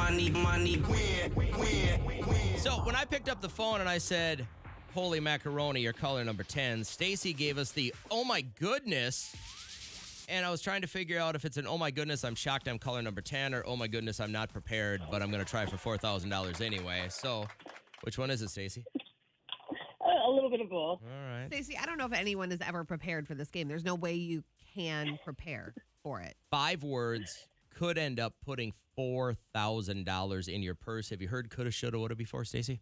money, win. So when I picked up the phone and I said, holy macaroni, your color number 10, Stacy gave us the, oh my goodness. And I was trying to figure out if it's an, oh my goodness, I'm shocked I'm color number 10, or oh my goodness, I'm not prepared, but I'm going to try for $4,000 anyway. So which one is it, Stacy? A little bit of both. All right. Stacey, I don't know if anyone is ever prepared for this game. There's no way you can prepare for it. 5 words could end up putting $4,000 in your purse. Have you heard coulda, shoulda, woulda before, Stacy?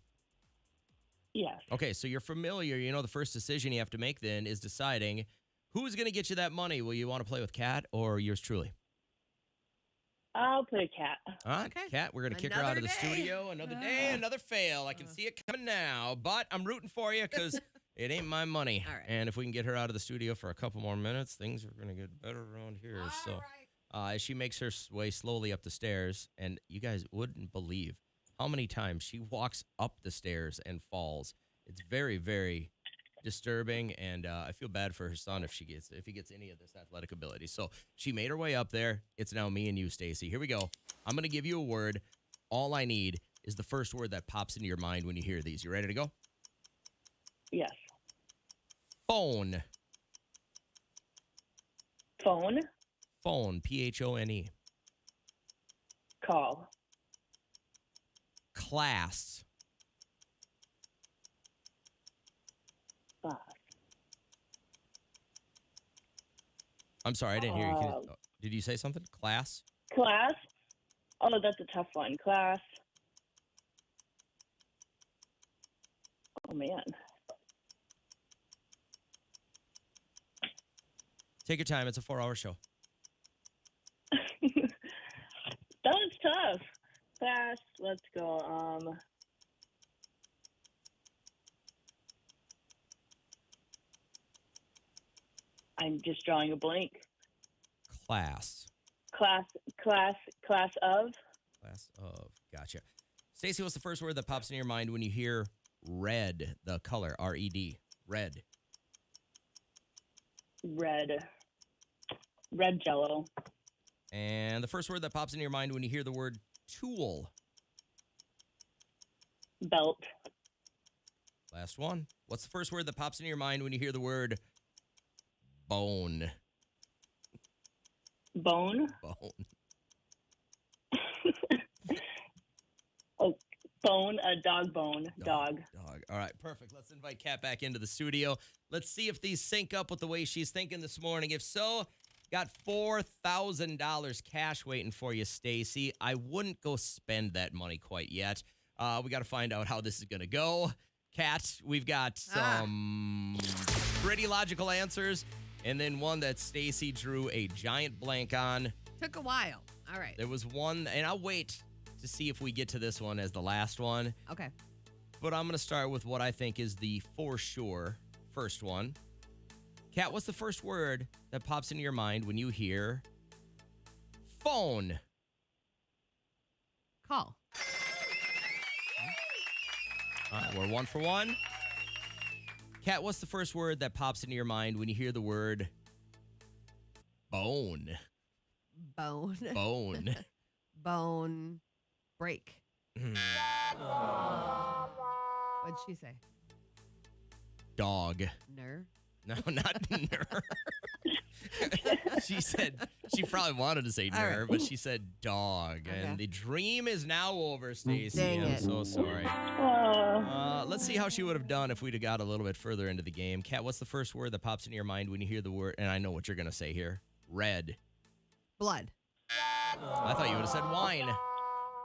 Yes. Okay, so you're familiar. You know the first decision you have to make then is deciding who's going to get you that money. Will you want to play with Kat or yours truly? I'll play Kat. All right, Okay. Kat, we're going to kick her out of the Another day. studio. Another day, another fail. I can see it coming now, but I'm rooting for you because it ain't my money. All right. And if we can get her out of the studio for a couple more minutes, things are going to get better around here. So as she makes her way slowly up the stairs, and you guys wouldn't believe how many times she walks up the stairs and falls. It's very, very disturbing, and I feel bad for her son if he gets any of this athletic ability. So she made her way up there. It's now me and you, Stacy. Here we go. I'm going to give you a word. All I need is the first word that pops into your mind when you hear these. You ready to go? Yes. Phone. Phone. Phone. Phone. Call. Class. Class. I'm sorry, I didn't hear you. Did you say something? Class? Class. Oh, that's a tough one. Class. Oh, man. Take your time. It's a 4-hour show. That was tough. Class. Let's go. I'm just drawing a blank. Class. Class of. Class of. Gotcha. Stacy, what's the first word that pops in your mind when you hear red, the color, R-E-D, red? Red. Red Jello. And the first word that pops in your mind when you hear the word tool? Belt. Last one. What's the first word that pops in your mind when you hear the word bone? Bone. Bone. Oh, bone. A dog bone. Dog. Dog. All right, perfect. Let's invite Kat back into the studio. Let's see if these sync up with the way she's thinking this morning. If so, got $4,000 cash waiting for you, Stacy. I wouldn't go spend that money quite yet. We got to find out how this is going to go. Kat, we've got some pretty logical answers, and then one that Stacy drew a giant blank on. Took a while. All right. There was one, and I'll wait to see if we get to this one as the last one. Okay. But I'm going to start with what I think is the for sure first one. Kat, what's the first word that pops into your mind when you hear phone? Call. All right, we're 1 for 1. Kat, what's the first word that pops into your mind when you hear the word bone? Bone. Bone. Bone. Break. What'd she say? Dog. Ner. No, not ner. She said, she probably wanted to say ner, right. but she said dog. Okay. And the dream is now over, Stacy. Dang I'm it. so sorry. Oh. Let's see how she would have done if we'd have got a little bit further into the game. Kat, what's the first word that pops into your mind when you hear the word, and I know what you're going to say here, red. Blood. I thought you would have said wine.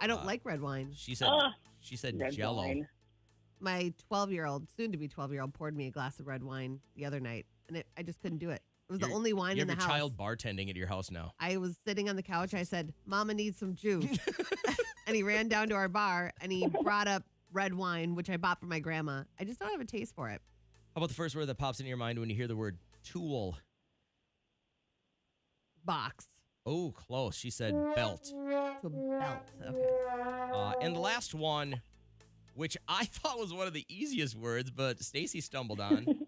I don't like red wine. She said Red Jello. wine. My 12-year-old, soon-to-be 12-year-old, poured me a glass of red wine the other night, and I just couldn't do it. It was the only wine You in the have your house. child bartending at your house now. I was sitting on the couch. I said, Mama needs some juice. And he ran down to our bar, and he brought up red wine, which I bought for my grandma. I just don't have a taste for it. How about the first word that pops into your mind when you hear the word tool? Box. Oh, close. She said belt. To belt. Okay. And the last one, which I thought was one of the easiest words, but Stacy stumbled on.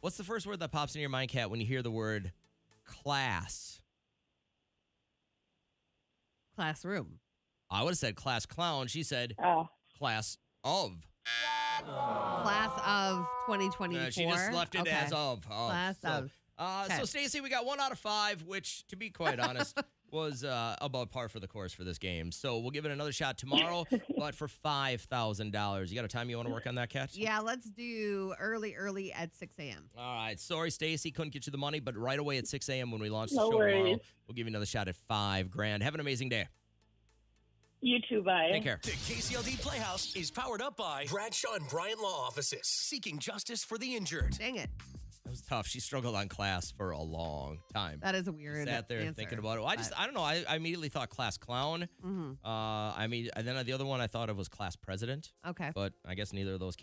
What's the first word that pops in your mind, Kat, when you hear the word class? Classroom. I would have said class clown. She said Oh. class of. Class of 2024. She just left it Okay. as of. Class of. Okay. So Stacey, we got 1 out of 5, which, to be quite honest, was about par for the course for this game. So we'll give it another shot tomorrow, but for $5,000. You got a time you want to work on that, Kat? Yeah, let's do early at 6 a.m. All right. Sorry, Stacey, couldn't get you the money, but right away at 6 a.m. when we launch the No show tomorrow, worries. we'll give you another shot at $5,000. Have an amazing day. You too, bye. Take care. The KCLD Playhouse is powered up by Bradshaw and Bryant Law Offices, seeking justice for the injured. Dang it. It was tough. She struggled on class for a long time. That is a weird Sat there answer, thinking about it. Well, but- I don't know. I immediately thought class clown. Mhm. And then the other one I thought of was class president, Okay. but I guess neither of those